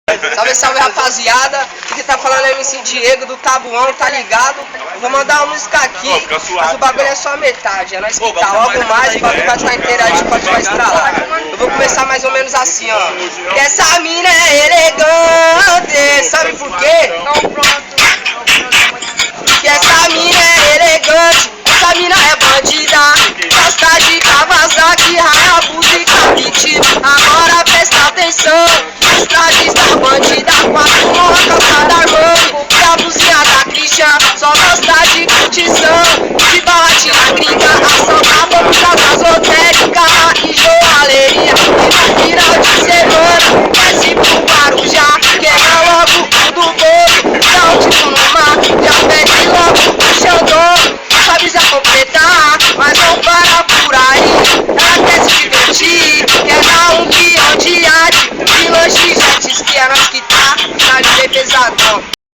Salve, salve, rapaziada. Aqui tá falando é o MC Diego do Tabuão, tá ligado? Eu vou mandar uma música aqui, mas o bagulho é só a metade. É nós que tá, logo mais o bagulho vai estar inteiro, a gente pode estralar. Eu vou começar mais ou menos assim, ó. Que essa mina é elegante, sabe por quê? Que essa mina é elegante, essa mina é bandida. Gosta de Kawasaki, Hayabusa e Kawiti. Agora presta atenção, os trajes da bandida, quatro morra, calçada Armani e a blusinha da Christian. Só gosta de curtição, de barrate na gringa. Assaltar bancos das esotéricas e joalheria. E no final de semana, desce pro Guarujá, quebra logo o do bolo, dá um tiro no mar, já pede logo o Xandão. Sabe já completar, mas não para por aí. Ela quer se divertir, quer dar um guião de arte, de lanche, jet ski, é nós que tá, na de pesadão.